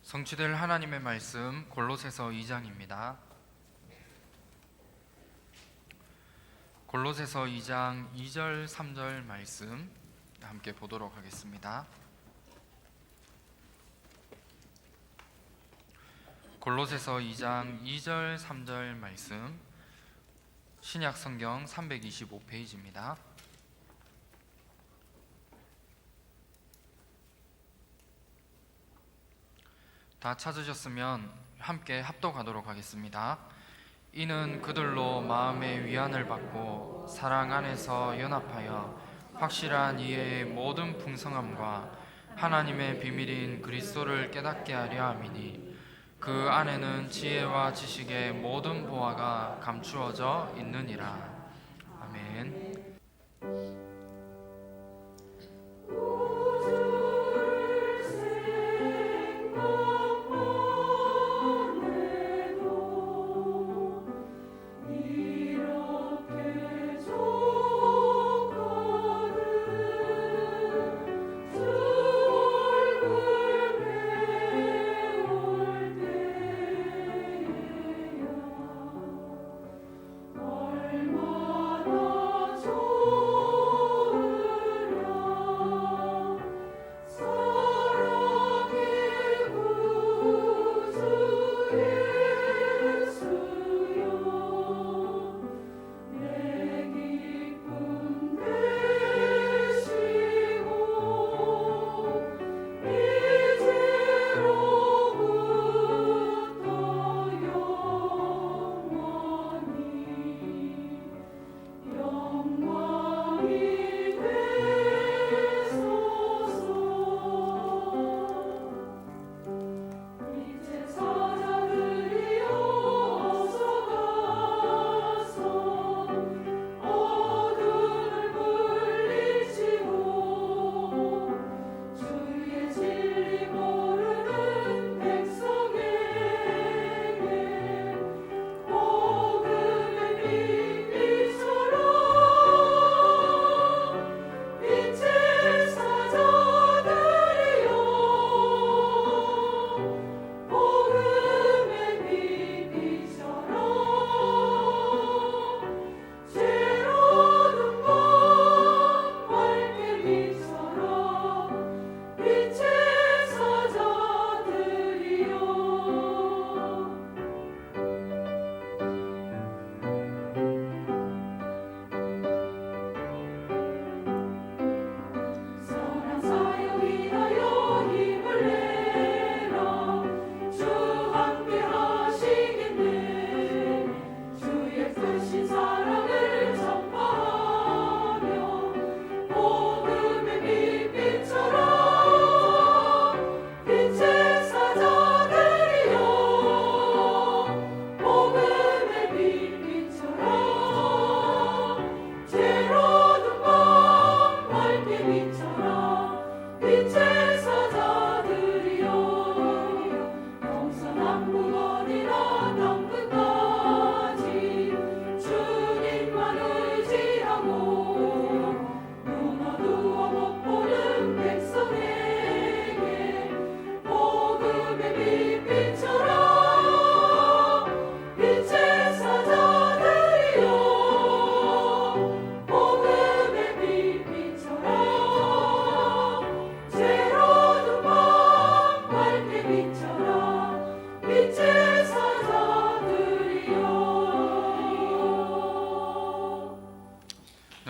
성취될 하나님의 말씀 골로새서 2장입니다. 골로새서 2장 2절 3절 말씀 함께 보도록 하겠습니다. 골로새서 2장 2절 3절 말씀, 신약 성경 325페이지입니다. 다 찾으셨으면 함께 합독하도록 하겠습니다. 이는 그들로 마음의 위안을 받고 사랑 안에서 연합하여 확실한 이해의 모든 풍성함과 하나님의 비밀인 그리스도를 깨닫게 하려 함이니 그 안에는 지혜와 지식의 모든 보화가 감추어져 있느니라. 아멘.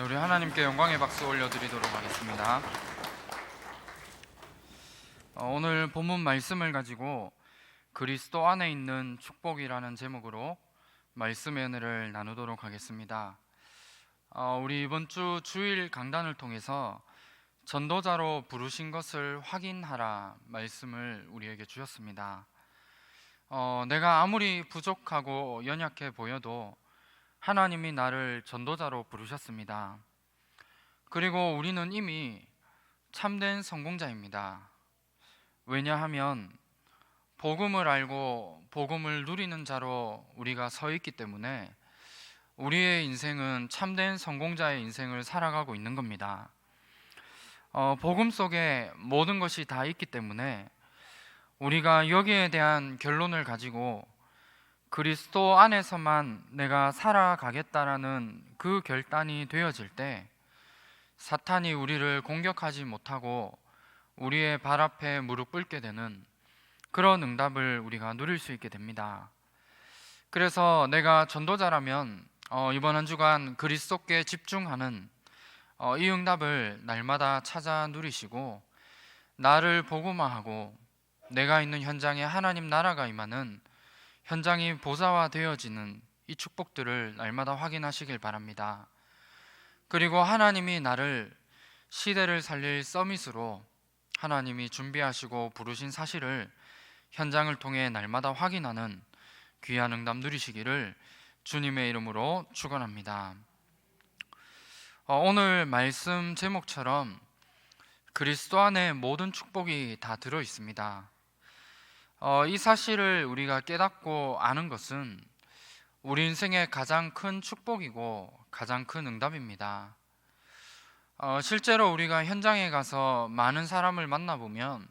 우리 하나님께 영광의 박수 올려드리도록 하겠습니다. 오늘 본문 말씀을 가지고 그리스도 안에 있는 축복이라는 제목으로 말씀의 은혜를 나누도록 하겠습니다. 우리 이번 주 주일 강단을 통해서 전도자로 부르신 것을 확인하라 말씀을 우리에게 주셨습니다. 내가 아무리 부족하고 연약해 보여도 하나님이 나를 전도자로 부르셨습니다. 그리고 우리는 이미 참된 성공자입니다. 왜냐하면 복음을 알고 복음을 누리는 자로 우리가 서 있기 때문에 우리의 인생은 참된 성공자의 인생을 살아가고 있는 겁니다. 복음 속에 모든 것이 다 있기 때문에 우리가 여기에 대한 결론을 가지고 그리스도 안에서만 내가 살아가겠다라는 그 결단이 되어질 때 사탄이 우리를 공격하지 못하고 우리의 발 앞에 무릎 꿇게 되는 그런 응답을 우리가 누릴 수 있게 됩니다. 그래서 내가 전도자라면 이번 한 주간 그리스도께 집중하는 이 응답을 날마다 찾아 누리시고 나를 복음화하고 내가 있는 현장에 하나님 나라가 임하는 현장이 보좌화되어지는 이 축복들을 날마다 확인하시길 바랍니다. 그리고 하나님이 나를 시대를 살릴 서밋으로 하나님이 준비하시고 부르신 사실을 현장을 통해 날마다 확인하는 귀한 응답 누리시기를 주님의 이름으로 축원합니다. 오늘 말씀 제목처럼 그리스도 안에 모든 축복이 다 들어 있습니다. 이 사실을 우리가 깨닫고 아는 것은 우리 인생의 가장 큰 축복이고 가장 큰 응답입니다. 실제로 우리가 현장에 가서 많은 사람을 만나보면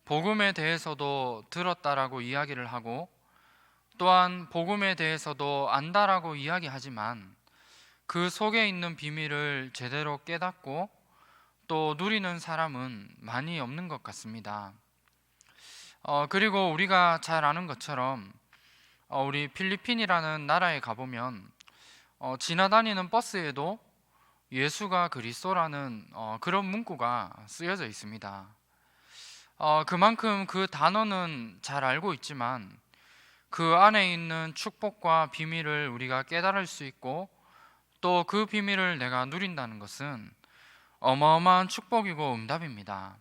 복음에 대해서도 들었다라고 이야기를 하고 또한 복음에 대해서도 안다라고 이야기하지만 그 속에 있는 비밀을 제대로 깨닫고 또 누리는 사람은 많이 없는 것 같습니다. 그리고 우리가 잘 아는 것처럼 우리 필리핀이라는 나라에 가보면 지나다니는 버스에도 예수가 그리스도라는 그런 문구가 쓰여져 있습니다. 그만큼 그 단어는 잘 알고 있지만 그 안에 있는 축복과 비밀을 우리가 깨달을 수 있고 또 그 비밀을 내가 누린다는 것은 어마어마한 축복이고 응답입니다.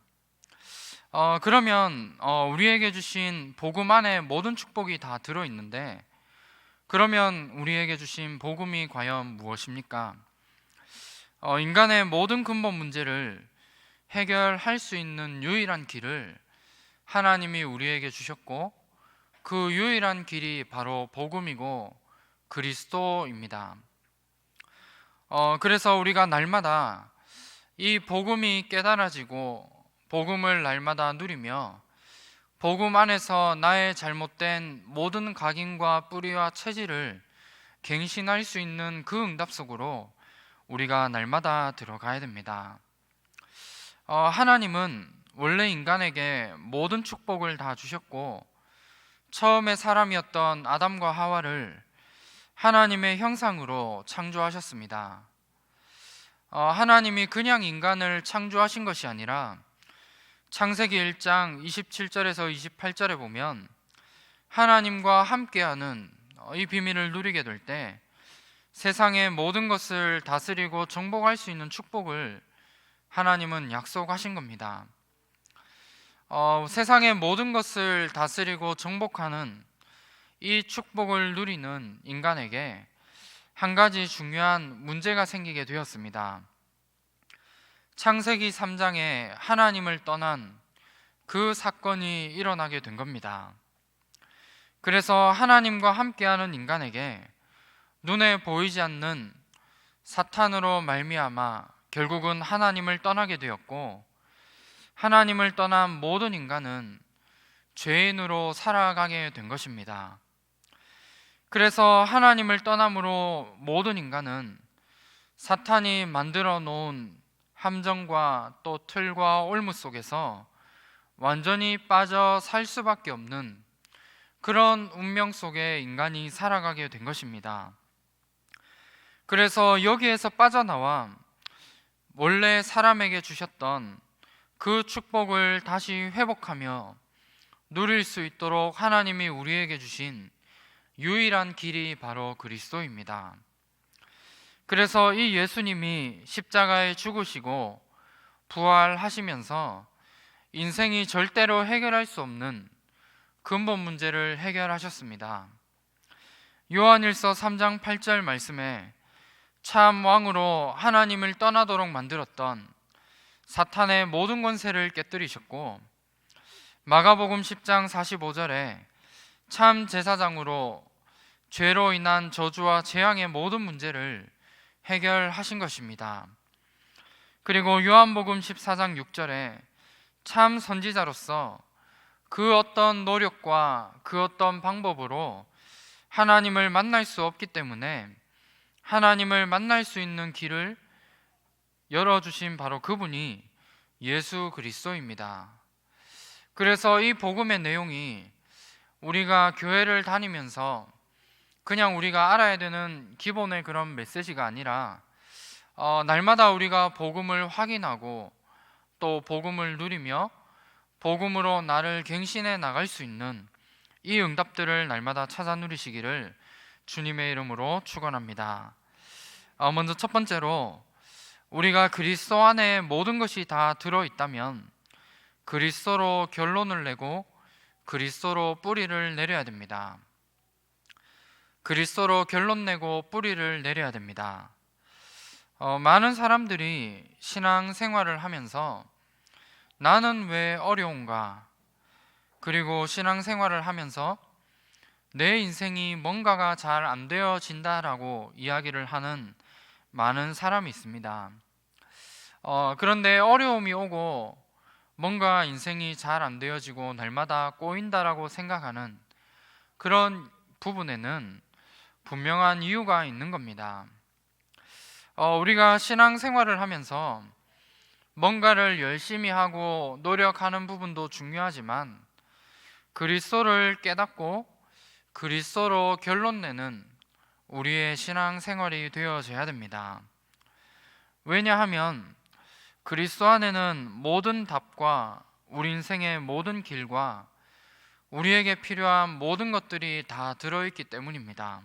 그러면 우리에게 주신 복음 안에 모든 축복이 다 들어있는데 그러면 우리에게 주신 복음이 과연 무엇입니까? 인간의 모든 근본 문제를 해결할 수 있는 유일한 길을 하나님이 우리에게 주셨고 그 유일한 길이 바로 복음이고 그리스도입니다. 그래서 우리가 날마다 이 복음이 깨달아지고 복음을 날마다 누리며 복음 안에서 나의 잘못된 모든 각인과 뿌리와 체질을 갱신할 수 있는 그 응답 속으로 우리가 날마다 들어가야 됩니다. 하나님은 원래 인간에게 모든 축복을 다 주셨고 처음에 사람이었던 아담과 하와를 하나님의 형상으로 창조하셨습니다. 하나님이 그냥 인간을 창조하신 것이 아니라 창세기 1장 27절에서 28절에 보면 하나님과 함께하는 이 비밀을 누리게 될 때 세상의 모든 것을 다스리고 정복할 수 있는 축복을 하나님은 약속하신 겁니다. 세상의 모든 것을 다스리고 정복하는 이 축복을 누리는 인간에게 한 가지 중요한 문제가 생기게 되었습니다. 창세기 3장에 하나님을 떠난 그 사건이 일어나게 된 겁니다. 그래서 하나님과 함께하는 인간에게 눈에 보이지 않는 사탄으로 말미암아 결국은 하나님을 떠나게 되었고 하나님을 떠난 모든 인간은 죄인으로 살아가게 된 것입니다. 그래서 하나님을 떠남으로 모든 인간은 사탄이 만들어 놓은 함정과 또 틀과 올무 속에서 완전히 빠져 살 수밖에 없는 그런 운명 속에 인간이 살아가게 된 것입니다. 그래서 여기에서 빠져나와 원래 사람에게 주셨던 그 축복을 다시 회복하며 누릴 수 있도록 하나님이 우리에게 주신 유일한 길이 바로 그리스도입니다. 그래서 이 예수님이 십자가에 죽으시고 부활하시면서 인생이 절대로 해결할 수 없는 근본 문제를 해결하셨습니다. 요한일서 3장 8절 말씀에 참 왕으로 하나님을 떠나도록 만들었던 사탄의 모든 권세를 깨뜨리셨고 마가복음 10장 45절에 참 제사장으로 죄로 인한 저주와 재앙의 모든 문제를 해결하신 것입니다. 그리고 요한복음 14장 6절에 참 선지자로서 그 어떤 노력과 그 어떤 방법으로 하나님을 만날 수 없기 때문에 하나님을 만날 수 있는 길을 열어주신 바로 그분이 예수 그리스도입니다. 그래서 이 복음의 내용이 우리가 교회를 다니면서 그냥 우리가 알아야 되는 기본의 그런 메시지가 아니라 날마다 우리가 복음을 확인하고 또 복음을 누리며 복음으로 나를 갱신해 나갈 수 있는 이 응답들을 날마다 찾아 누리시기를 주님의 이름으로 축원합니다. 먼저 첫 번째로 우리가 그리스도 안에 모든 것이 다 들어있다면 그리스도로 결론을 내고 그리스도로 뿌리를 내려야 됩니다. 그리스도로 결론 내고 뿌리를 내려야 됩니다. 많은 사람들이 신앙생활을 하면서 나는 왜 어려운가? 그리고 신앙생활을 하면서 내 인생이 뭔가가 잘 안 되어진다라고 이야기를 하는 많은 사람이 있습니다. 그런데 어려움이 오고 뭔가 인생이 잘 안 되어지고 날마다 꼬인다라고 생각하는 그런 부분에는 분명한 이유가 있는 겁니다. 우리가 신앙생활을 하면서 뭔가를 열심히 하고 노력하는 부분도 중요하지만 그리스도를 깨닫고 그리스도로 결론 내는 우리의 신앙생활이 되어져야 됩니다. 왜냐하면 그리스도 안에는 모든 답과 우리 인생의 모든 길과 우리에게 필요한 모든 것들이 다 들어있기 때문입니다.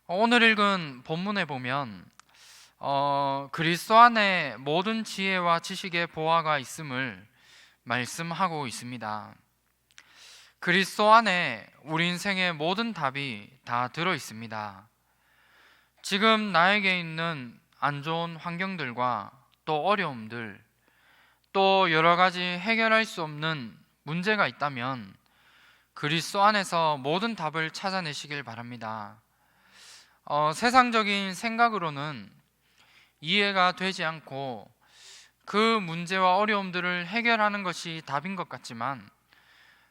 오늘 읽은 본문에 보면 그리스도 안에 모든 지혜와 지식의 보화가 있음을 말씀하고 있습니다. 그리스도 안에 우리 인생의 모든 답이 다 들어 있습니다. 지금 나에게 있는 안 좋은 환경들과 또 어려움들, 또 여러 가지 해결할 수 없는 문제가 있다면 그리스도 안에서 모든 답을 찾아내시길 바랍니다. 세상적인 생각으로는 이해가 되지 않고 그 문제와 어려움들을 해결하는 것이 답인 것 같지만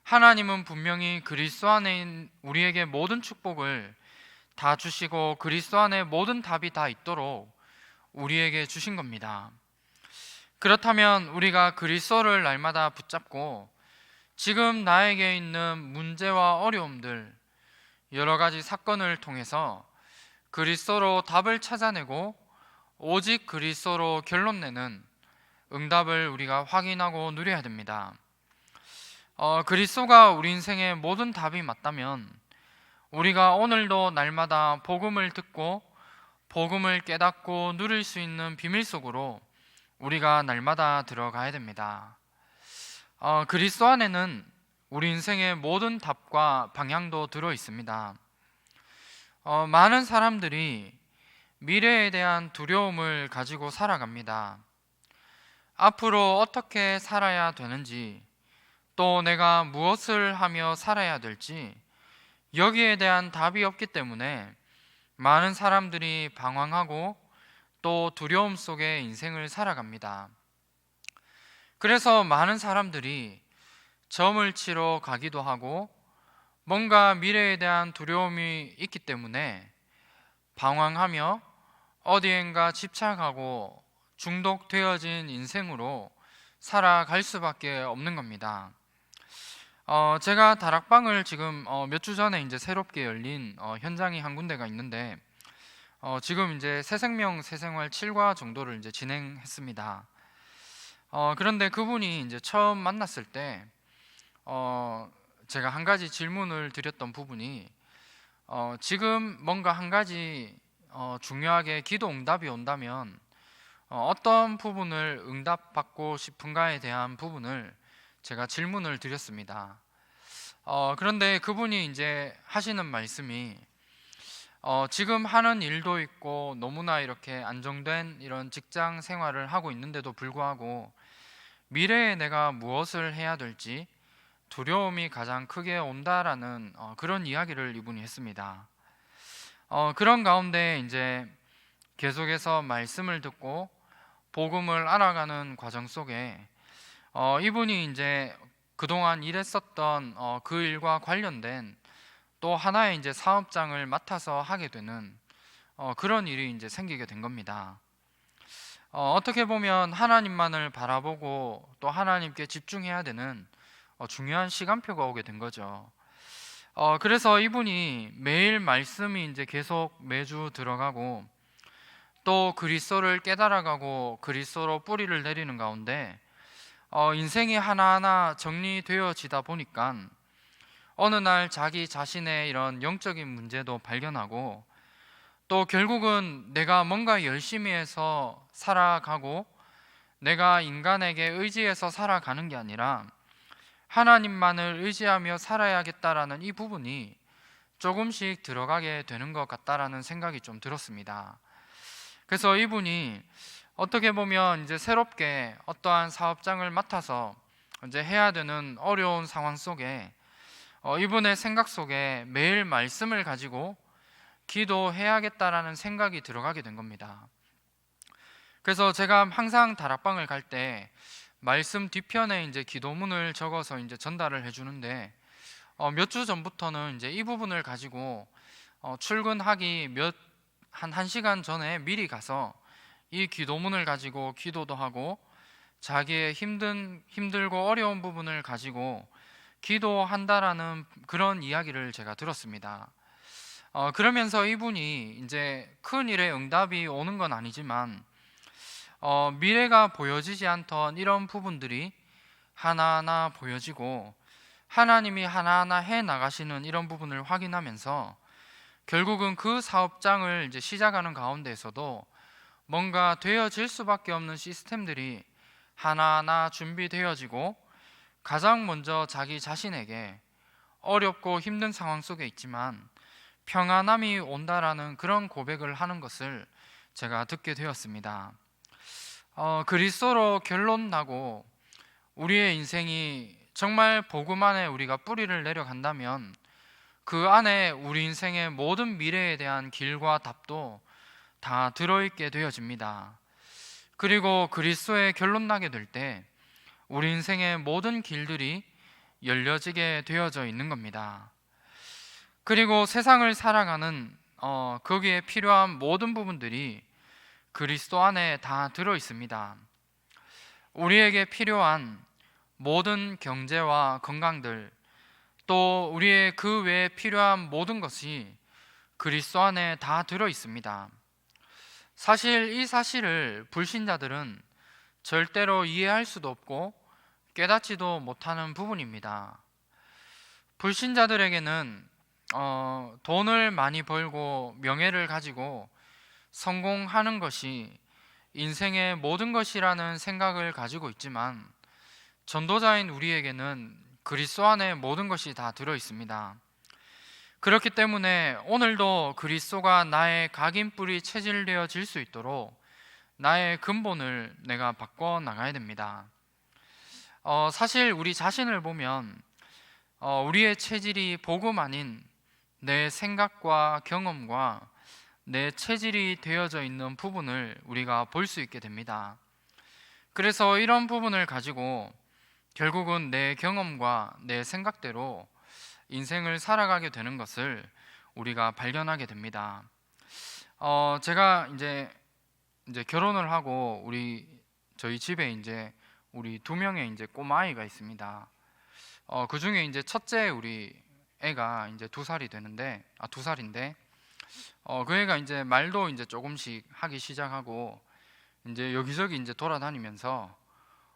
하나님은 분명히 그리스도 안에 우리에게 모든 축복을 다 주시고 그리스도 안에 모든 답이 다 있도록 우리에게 주신 겁니다. 그렇다면 우리가 그리스도를 날마다 붙잡고 지금 나에게 있는 문제와 어려움들, 여러 가지 사건을 통해서 그리스도로 답을 찾아내고 오직 그리스도로 결론 내는 응답을 우리가 확인하고 누려야 됩니다. 그리스도가 우리 인생의 모든 답이 맞다면 우리가 오늘도 날마다 복음을 듣고 복음을 깨닫고 누릴 수 있는 비밀 속으로 우리가 날마다 들어가야 됩니다. 그리스도 안에는 우리 인생의 모든 답과 방향도 들어 있습니다. 많은 사람들이 미래에 대한 두려움을 가지고 살아갑니다. 앞으로 어떻게 살아야 되는지, 또 내가 무엇을 하며 살아야 될지 여기에 대한 답이 없기 때문에 많은 사람들이 방황하고 또 두려움 속에 인생을 살아갑니다. 그래서 많은 사람들이 점을 치러 가기도 하고 뭔가 미래에 대한 두려움이 있기 때문에 방황하며 어디엔가 집착하고 중독되어진 인생으로 살아갈 수밖에 없는 겁니다. 제가 다락방을 지금 몇 주 전에 이제 새롭게 열린 현장이 한 군데가 있는데 지금 이제 새생명 새생활 7과 정도를 이제 진행했습니다. 그런데 그분이 이제 처음 만났을 때 제가 한 가지 질문을 드렸던 부분이 지금 뭔가 한 가지 중요하게 기도 응답이 온다면 어떤 부분을 응답받고 싶은가에 대한 부분을 제가 질문을 드렸습니다. 그런데 그분이 이제 하시는 말씀이 지금 하는 일도 있고 너무나 이렇게 안정된 이런 직장 생활을 하고 있는데도 불구하고 미래에 내가 무엇을 해야 될지 두려움이 가장 크게 온다라는 그런 이야기를 이분이 했습니다. 그런 가운데 이제 계속해서 말씀을 듣고 복음을 알아가는 과정 속에 이분이 이제 그동안 일했었던 그 일과 관련된 또 하나의 이제 사업장을 맡아서 하게 되는 그런 일이 이제 생기게 된 겁니다. 어떻게 보면 하나님만을 바라보고 또 하나님께 집중해야 되는 중요한 시간표가 오게 된 거죠. 그래서 이분이 매일 말씀이 이제 계속 매주 들어가고 또 그리스도를 깨달아가고 그리스도로 뿌리를 내리는 가운데 인생이 하나하나 정리되어지다 보니까 어느 날 자기 자신의 이런 영적인 문제도 발견하고 또 결국은 내가 뭔가 열심히 해서 살아가고 내가 인간에게 의지해서 살아가는 게 아니라 하나님만을 의지하며 살아야겠다라는 이 부분이 조금씩 들어가게 되는 것 같다라는 생각이 좀 들었습니다. 그래서 이분이 어떻게 보면 이제 새롭게 어떠한 사업장을 맡아서 이제 해야 되는 어려운 상황 속에 이분의 생각 속에 매일 말씀을 가지고 기도해야겠다라는 생각이 들어가게 된 겁니다. 그래서 제가 항상 다락방을 갈 때 말씀 뒤편에 이제 기도문을 적어서 이제 전달을 해주는데 몇 주 전부터는 이제 이 부분을 가지고 출근하기 한 1시간 전에 미리 가서 이 기도문을 가지고 기도도 하고 자기의 힘들고 어려운 부분을 가지고 기도한다라는 그런 이야기를 제가 들었습니다. 그러면서 이분이 이제 큰 일에 응답이 오는 건 아니지만 미래가 보여지지 않던 이런 부분들이 하나하나 보여지고 하나님이 하나하나 해 나가시는 이런 부분을 확인하면서 결국은 그 사업장을 이제 시작하는 가운데에서도 뭔가 되어질 수밖에 없는 시스템들이 하나하나 준비되어지고 가장 먼저 자기 자신에게 어렵고 힘든 상황 속에 있지만 평안함이 온다라는 그런 고백을 하는 것을 제가 듣게 되었습니다. 그리스도로 결론 나고 우리의 인생이 정말 복음 안에 우리가 뿌리를 내려간다면 그 안에 우리 인생의 모든 미래에 대한 길과 답도 다 들어있게 되어집니다. 그리고 그리스도의 결론 나게 될 때 우리 인생의 모든 길들이 열려지게 되어져 있는 겁니다. 그리고 세상을 살아가는 거기에 필요한 모든 부분들이 그리스도 안에 다 들어 있습니다. 우리에게 필요한 모든 경제와 건강들 또 우리의 그 외에 필요한 모든 것이 그리스도 안에 다 들어 있습니다. 사실 이 사실을 불신자들은 절대로 이해할 수도 없고 깨닫지도 못하는 부분입니다. 불신자들에게는 돈을 많이 벌고 명예를 가지고 성공하는 것이 인생의 모든 것이라는 생각을 가지고 있지만 전도자인 우리에게는 그리스도 안에 모든 것이 다 들어 있습니다. 그렇기 때문에 오늘도 그리스도가 나의 각인뿌리 체질되어질 수 있도록 나의 근본을 내가 바꿔 나가야 됩니다. 사실 우리 자신을 보면 우리의 체질이 복음 아닌 내 생각과 경험과 내 체질이 되어져 있는 부분을 우리가 볼 수 있게 됩니다. 그래서 이런 부분을 가지고 결국은 내 경험과 내 생각대로 인생을 살아가게 되는 것을 우리가 발견하게 됩니다. 제가 이제 결혼을 하고 저희 집에 이제 우리 2명의 이제 꼬마아이가 있습니다. 그 중에 이제 첫째 우리 애가 이제 2살이 되는데 2살인데 그 애가 이제 말도 이제 조금씩 하기 시작하고 이제 여기저기 이제 돌아다니면서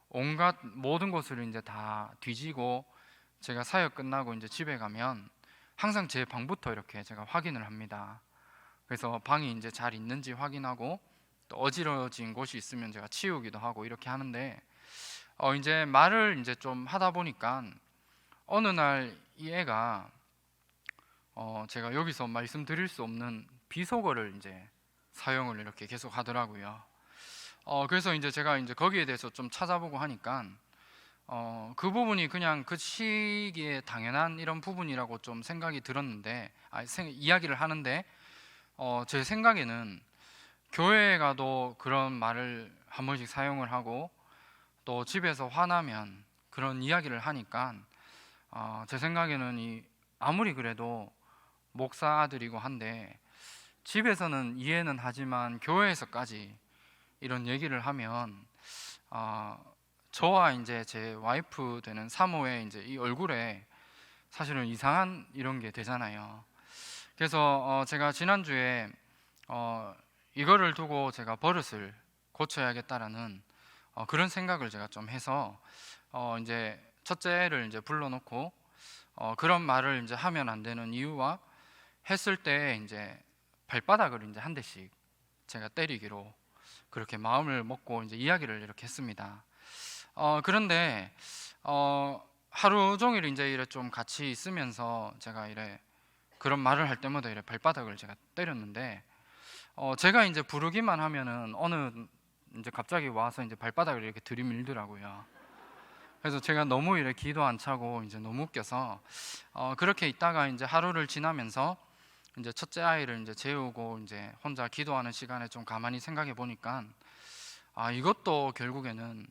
온갖 모든 곳을 이제 다 뒤지고 제가 사역 끝나고 이제 집에 가면 항상 제 방부터 이렇게 제가 확인을 합니다. 그래서 방이 이제 잘 있는지 확인하고 또 어지러진 곳이 있으면 제가 치우기도 하고 이렇게 하는데 이제 말을 이제 좀 하다 보니까 어느 날 이 애가 제가 여기서 말씀드릴 수 없는 비속어를 이제 사용을 이렇게 계속 하더라고요. 그래서 이제 제가 이제 거기에 대해서 좀 찾아보고 하니까 그 부분이 그냥 그 시기에 당연한 이런 부분이라고 좀 생각이 들었는데 이야기를 하는데 제 생각에는 교회에 가도 그런 말을 한 번씩 사용을 하고 또 집에서 화나면 그런 이야기를 하니까 제 생각에는 아무리 그래도 목사 아들이고 한데 집에서는 이해는 하지만 교회에서까지 이런 얘기를 하면 저와 이제 제 와이프 되는 사모의 이제 이 얼굴에 사실은 이상한 이런 게 되잖아요. 그래서 제가 지난주에 이거를 두고 제가 버릇을 고쳐야겠다라는 그런 생각을 제가 좀 해서 이제 첫째를 이제 불러놓고 그런 말을 이제 하면 안 되는 이유와 했을 때 이제 발바닥을 이제 한 대씩 제가 때리기로 그렇게 마음을 먹고 이제 이야기를 이렇게 했습니다. 그런데 하루 종일 이제 이래 좀 같이 있으면서 제가 이래 그런 말을 할 때마다 이래 발바닥을 제가 때렸는데 제가 이제 부르기만 하면은 어느 이제 갑자기 와서 이제 발바닥을 이렇게 들이밀더라고요. 그래서 제가 너무 이래 기도 안 차고 이제 너무 웃겨서 그렇게 있다가 이제 하루를 지나면서 이제 첫째 아이를 이제 재우고 이제 혼자 기도하는 시간에 좀 가만히 생각해 보니까 이것도 결국에는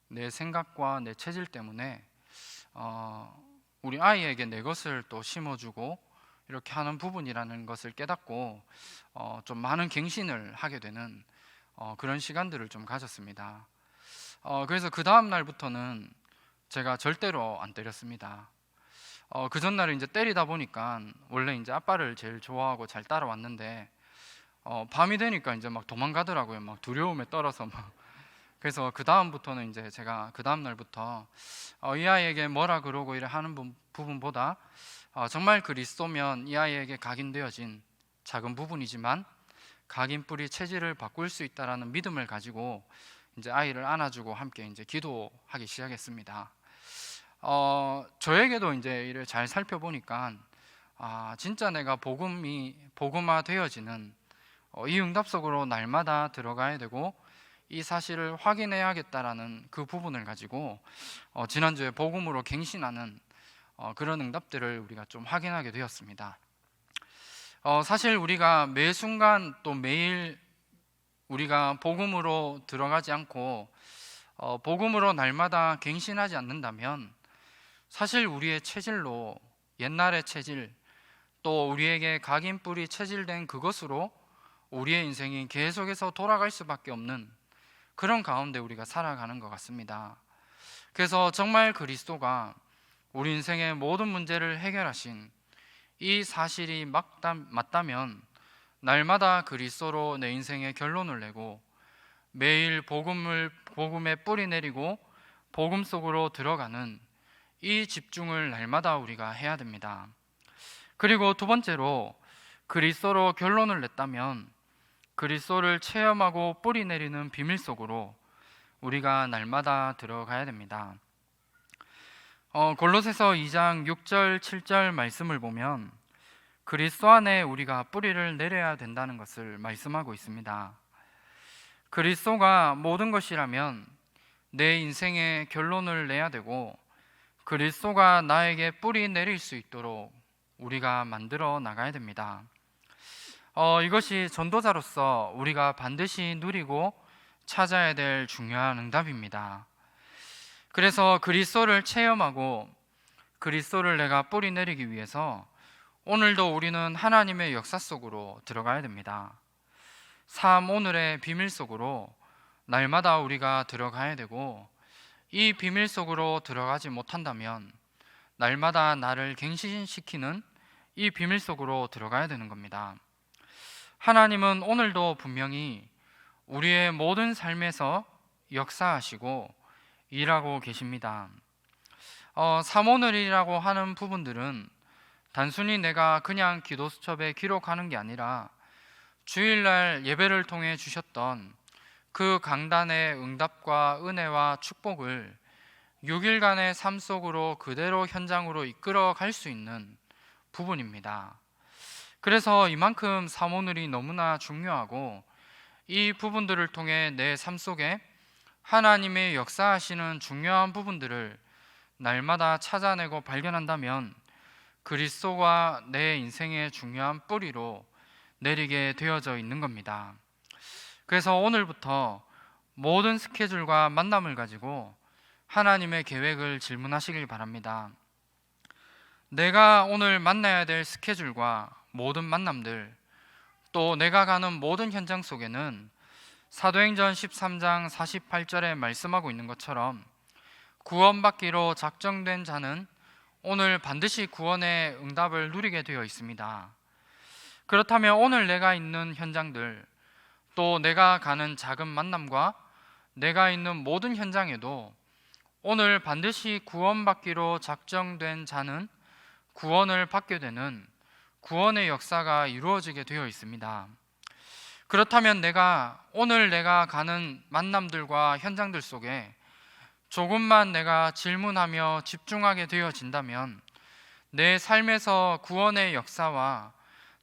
내 생각과 내 체질 때문에 우리 아이에게 내 것을 또 심어주고 이렇게 하는 부분이라는 것을 깨닫고 좀 많은 갱신을 하게 되는 그런 시간들을 좀 가졌습니다. 그래서 그 다음 날부터는 제가 절대로 안 때렸습니다. 그 전날에 이제 때리다 보니까 원래 이제 아빠를 제일 좋아하고 잘 따라왔는데 밤이 되니까 이제 막 도망가더라고요. 막 두려움에 떨어서 막. 그래서 그 다음부터는 이제 제가 그 다음 날부터 이 아이에게 뭐라 그러고 이래 하는 부분보다 정말 그리스도면 이 아이에게 각인되어진 작은 부분이지만 각인 뿌리 체질을 바꿀 수 있다라는 믿음을 가지고 이제 아이를 안아주고 함께 이제 기도하기 시작했습니다. 저에게도 이제 이를 잘 살펴보니까 진짜 내가 복음화 되어지는 이 응답 속으로 날마다 들어가야 되고 이 사실을 확인해야겠다라는 그 부분을 가지고 지난주에 복음으로 갱신하는 그런 응답들을 우리가 좀 확인하게 되었습니다. 사실 우리가 매 순간 또 매일 우리가 복음으로 들어가지 않고 복음으로 날마다 갱신하지 않는다면 사실 우리의 체질로 옛날의 체질 또 우리에게 각인 뿌리 체질된 그것으로 우리의 인생이 계속해서 돌아갈 수밖에 없는 그런 가운데 우리가 살아가는 것 같습니다. 그래서 정말 그리스도가 우리 인생의 모든 문제를 해결하신 이 사실이 맞다면 날마다 그리스도로 내 인생의 결론을 내고 매일 복음에 뿌리 내리고 복음 속으로 들어가는 이 집중을 날마다 우리가 해야 됩니다. 그리고 두 번째로 그리스도로 결론을 냈다면 그리스도를 체험하고 뿌리 내리는 비밀 속으로 우리가 날마다 들어가야 됩니다. 골로새서 2장 6절 7절 말씀을 보면 그리스도 안에 우리가 뿌리를 내려야 된다는 것을 말씀하고 있습니다. 그리스도가 모든 것이라면 내 인생의 결론을 내야 되고 그리스도가 나에게 뿌리 내릴 수 있도록 우리가 만들어 나가야 됩니다. 이것이 전도자로서 우리가 반드시 누리고 찾아야 될 중요한 응답입니다. 그래서 그리스도를 체험하고 그리스도를 내가 뿌리 내리기 위해서 오늘도 우리는 하나님의 역사 속으로 들어가야 됩니다. 삶 오늘의 비밀 속으로 날마다 우리가 들어가야 되고 이 비밀 속으로 들어가지 못한다면 날마다 나를 갱신시키는 이 비밀 속으로 들어가야 되는 겁니다. 하나님은 오늘도 분명히 우리의 모든 삶에서 역사하시고 일하고 계십니다. 사모늘이라고 하는 부분들은 단순히 내가 그냥 기도 수첩에 기록하는 게 아니라 주일날 예배를 통해 주셨던 그 강단의 응답과 은혜와 축복을 6일간의 삶 속으로 그대로 현장으로 이끌어 갈 수 있는 부분입니다. 그래서 이만큼 사모늘이 너무나 중요하고 이 부분들을 통해 내 삶 속에 하나님의 역사하시는 중요한 부분들을 날마다 찾아내고 발견한다면 그리스도가 내 인생의 중요한 뿌리로 내리게 되어져 있는 겁니다. 그래서 오늘부터 모든 스케줄과 만남을 가지고 하나님의 계획을 질문하시길 바랍니다. 내가 오늘 만나야 될 스케줄과 모든 만남들, 또 내가 가는 모든 현장 속에는 사도행전 13장 48절에 말씀하고 있는 것처럼 구원받기로 작정된 자는 오늘 반드시 구원의 응답을 누리게 되어 있습니다. 그렇다면 오늘 내가 있는 현장들, 또 내가 가는 작은 만남과 내가 있는 모든 현장에도 오늘 반드시 구원받기로 작정된 자는 구원을 받게 되는 구원의 역사가 이루어지게 되어 있습니다. 그렇다면 오늘 내가 가는 만남들과 현장들 속에 조금만 내가 질문하며 집중하게 되어진다면 내 삶에서 구원의 역사와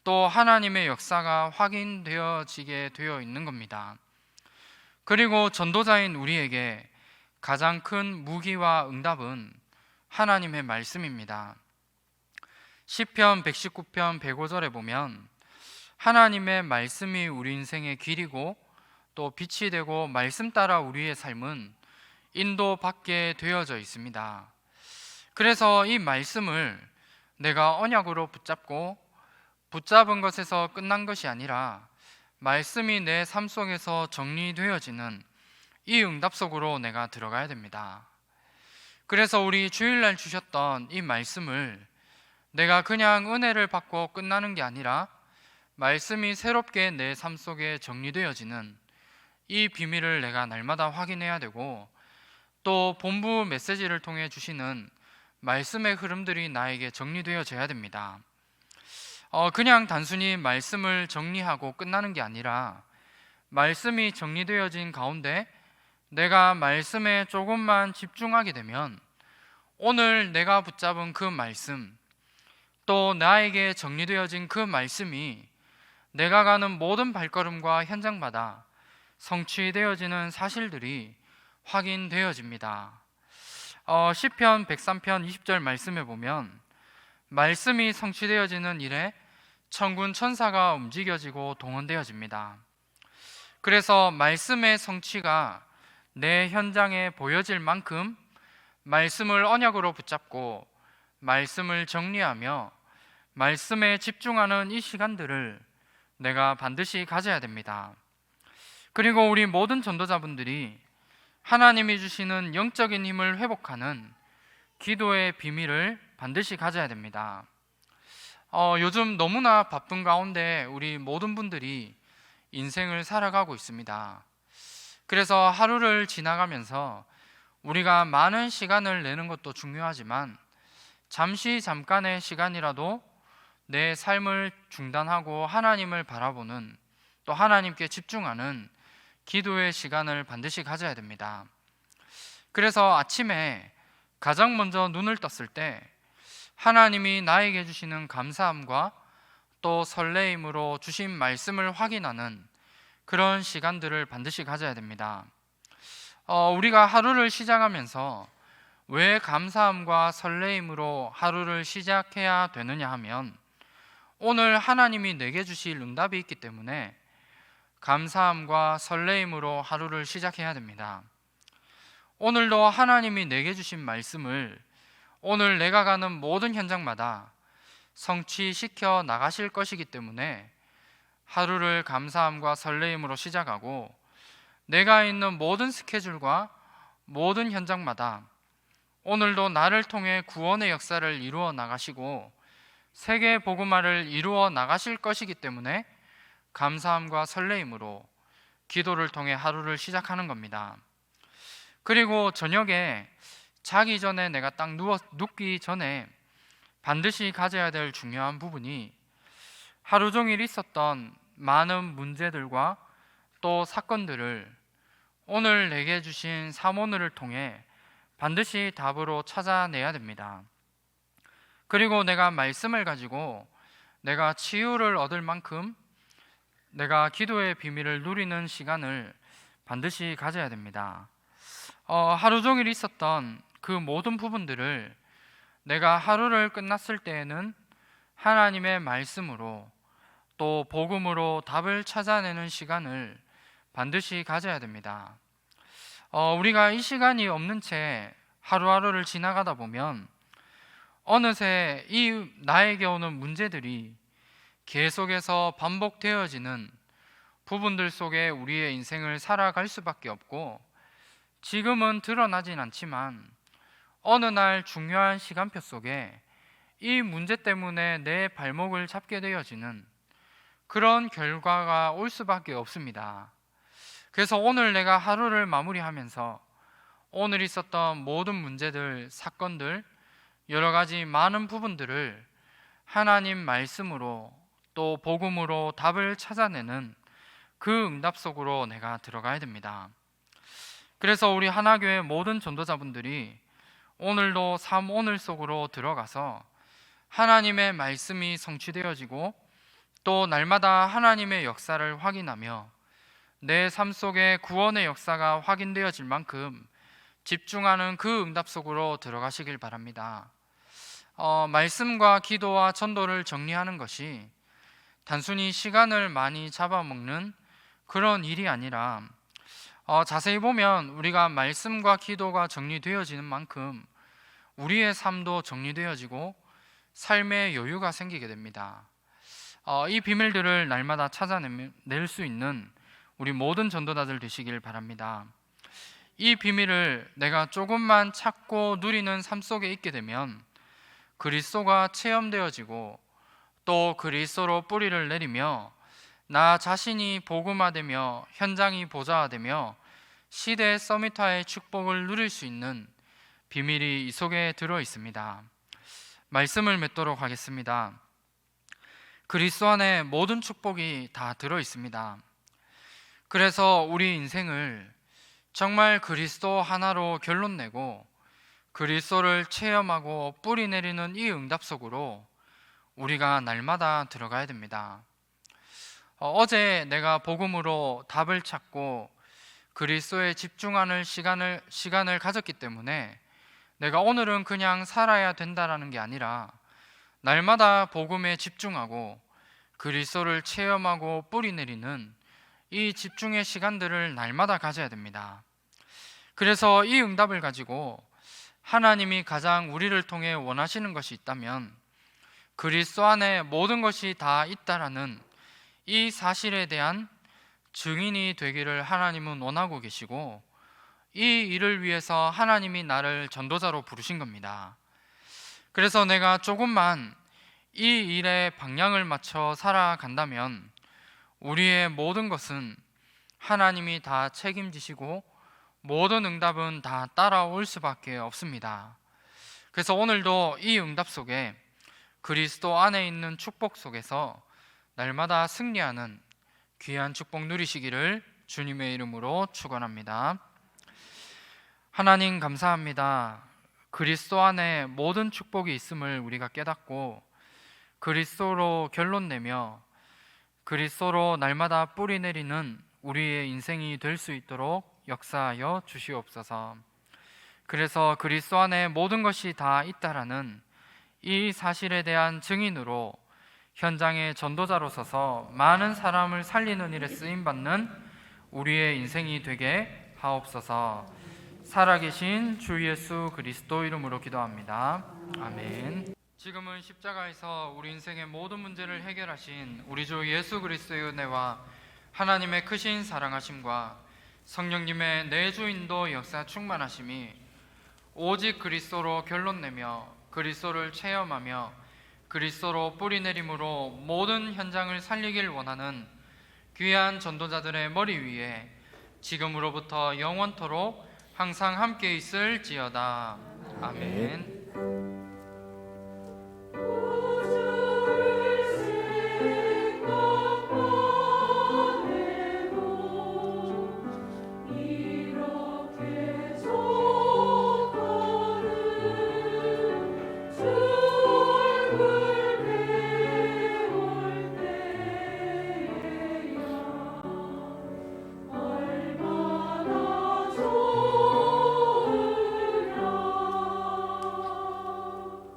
또 하나님의 역사가 확인되어지게 되어 있는 겁니다. 그리고 전도자인 우리에게 가장 큰 무기와 응답은 하나님의 말씀입니다. 시편 119편 105절에 보면 하나님의 말씀이 우리 인생의 길이고 또 빛이 되고 말씀 따라 우리의 삶은 인도받게 되어져 있습니다. 그래서 이 말씀을 내가 언약으로 붙잡은 것에서 끝난 것이 아니라 말씀이 내 삶 속에서 정리되어지는 이 응답 속으로 내가 들어가야 됩니다. 그래서 우리 주일날 주셨던 이 말씀을 내가 그냥 은혜를 받고 끝나는 게 아니라 말씀이 새롭게 내 삶 속에 정리되어지는 이 비밀을 내가 날마다 확인해야 되고, 또 본부 메시지를 통해 주시는 말씀의 흐름들이 나에게 정리되어져야 됩니다. 그냥 단순히 말씀을 정리하고 끝나는 게 아니라 말씀이 정리되어진 가운데 내가 말씀에 조금만 집중하게 되면 오늘 내가 붙잡은 그 말씀, 또 나에게 정리되어진 그 말씀이 내가 가는 모든 발걸음과 현장마다 성취되어지는 사실들이 확인되어집니다. 시편 103편 20절 말씀에 보면 말씀이 성취되어지는 일에 천군 천사가 움직여지고 동원되어집니다. 그래서 말씀의 성취가 내 현장에 보여질 만큼 말씀을 언약으로 붙잡고 말씀을 정리하며 말씀에 집중하는 이 시간들을 내가 반드시 가져야 됩니다. 그리고 우리 모든 전도자분들이 하나님이 주시는 영적인 힘을 회복하는 기도의 비밀을 반드시 가져야 됩니다. 요즘 너무나 바쁜 가운데 우리 모든 분들이 인생을 살아가고 있습니다. 그래서 하루를 지나가면서 우리가 많은 시간을 내는 것도 중요하지만 잠깐의 시간이라도 내 삶을 중단하고 하나님을 바라보는, 또 하나님께 집중하는 기도의 시간을 반드시 가져야 됩니다. 그래서 아침에 가장 먼저 눈을 떴을 때 하나님이 나에게 주시는 감사함과 또 설레임으로 주신 말씀을 확인하는 그런 시간들을 반드시 가져야 됩니다. 우리가 하루를 시작하면서 왜 감사함과 설레임으로 하루를 시작해야 되느냐 하면 오늘 하나님이 내게 주실 응답이 있기 때문에 감사함과 설레임으로 하루를 시작해야 됩니다. 오늘도 하나님이 내게 주신 말씀을 오늘 내가 가는 모든 현장마다 성취시켜 나가실 것이기 때문에 하루를 감사함과 설레임으로 시작하고 내가 있는 모든 스케줄과 모든 현장마다 오늘도 나를 통해 구원의 역사를 이루어 나가시고 세계 복음화를 이루어 나가실 것이기 때문에 감사함과 설레임으로 기도를 통해 하루를 시작하는 겁니다. 그리고 저녁에 자기 전에 내가 딱 눕기 전에 반드시 가져야 될 중요한 부분이 하루 종일 있었던 많은 문제들과 또 사건들을 오늘 내게 주신 사모늘을 통해 반드시 답으로 찾아내야 됩니다. 그리고 내가 말씀을 가지고 내가 치유를 얻을 만큼 내가 기도의 비밀을 누리는 시간을 반드시 가져야 됩니다. 하루 종일 있었던 그 모든 부분들을 내가 하루를 끝났을 때에는 하나님의 말씀으로 또 복음으로 답을 찾아내는 시간을 반드시 가져야 됩니다. 우리가 이 시간이 없는 채 하루하루를 지나가다 보면 어느새 이 나에게 오는 문제들이 계속해서 반복되어지는 부분들 속에 우리의 인생을 살아갈 수밖에 없고, 지금은 드러나진 않지만 어느 날 중요한 시간표 속에 이 문제 때문에 내 발목을 잡게 되어지는 그런 결과가 올 수밖에 없습니다. 그래서 오늘 내가 하루를 마무리하면서 오늘 있었던 모든 문제들, 사건들, 여러 가지 많은 부분들을 하나님 말씀으로 또 복음으로 답을 찾아내는 그 응답 속으로 내가 들어가야 됩니다. 그래서 우리 하나교회 모든 전도자분들이 오늘도 삶 오늘 속으로 들어가서 하나님의 말씀이 성취되어지고 또 날마다 하나님의 역사를 확인하며 내 삶 속에 구원의 역사가 확인되어질 만큼 집중하는 그 응답 속으로 들어가시길 바랍니다. 말씀과 기도와 전도를 정리하는 것이 단순히 시간을 많이 잡아먹는 그런 일이 아니라 자세히 보면 우리가 말씀과 기도가 정리되어지는 만큼 우리의 삶도 정리되어지고 삶의 여유가 생기게 됩니다. 이 비밀들을 날마다 찾아낼 수 있는 우리 모든 전도자들 되시길 바랍니다. 이 비밀을 내가 조금만 찾고 누리는 삶 속에 있게 되면 그리스도가 체험되어지고 또 그리스도로 뿌리를 내리며 나 자신이 복음화되며 현장이 보좌화되며 시대의 서밋화의 축복을 누릴 수 있는 비밀이 이 속에 들어 있습니다. 말씀을 맺도록 하겠습니다. 그리스도 안에 모든 축복이 다 들어 있습니다. 그래서 우리 인생을 정말 그리스도 하나로 결론 내고 그리스도를 체험하고 뿌리 내리는 이 응답 속으로 우리가 날마다 들어가야 됩니다. 어제 내가 복음으로 답을 찾고 그리스도에 집중하는 시간을 가졌기 때문에 내가 오늘은 그냥 살아야 된다라는 게 아니라 날마다 복음에 집중하고 그리스도를 체험하고 뿌리 내리는 이 집중의 시간들을 날마다 가져야 됩니다. 그래서 이 응답을 가지고 하나님이 가장 우리를 통해 원하시는 것이 있다면 그리스도 안에 모든 것이 다 있다라는 이 사실에 대한 증인이 되기를 하나님은 원하고 계시고, 이 일을 위해서 하나님이 나를 전도자로 부르신 겁니다. 그래서 내가 조금만 이 일에 방향을 맞춰 살아간다면 우리의 모든 것은 하나님이 다 책임지시고 모든 응답은 다 따라올 수밖에 없습니다. 그래서 오늘도 이 응답 속에 그리스도 안에 있는 축복 속에서 날마다 승리하는 귀한 축복 누리시기를 주님의 이름으로 축원합니다. 하나님 감사합니다. 그리스도 안에 모든 축복이 있음을 우리가 깨닫고 그리스도로 결론 내며 그리스도로 날마다 뿌리 내리는 우리의 인생이 될 수 있도록 역사하여 주시옵소서. 그래서 그리스도 안에 모든 것이 다 있다라는 이 사실에 대한 증인으로 현장의 전도자로 서서 많은 사람을 살리는 일에 쓰임받는 우리의 인생이 되게 하옵소서. 살아계신 주 예수 그리스도 이름으로 기도합니다. 아멘. 지금은 십자가에서 우리 인생의 모든 문제를 해결하신 우리 주 예수 그리스도의 은혜와 하나님의 크신 사랑하심과 성령님의 내주인도 역사 충만하심이 오직 그리스도로 결론 내며 그리스도를 체험하며 그리스도로 뿌리 내림으로 모든 현장을 살리길 원하는 귀한 전도자들의 머리 위에 지금으로부터 영원토록 항상 함께 있을지어다. 아멘.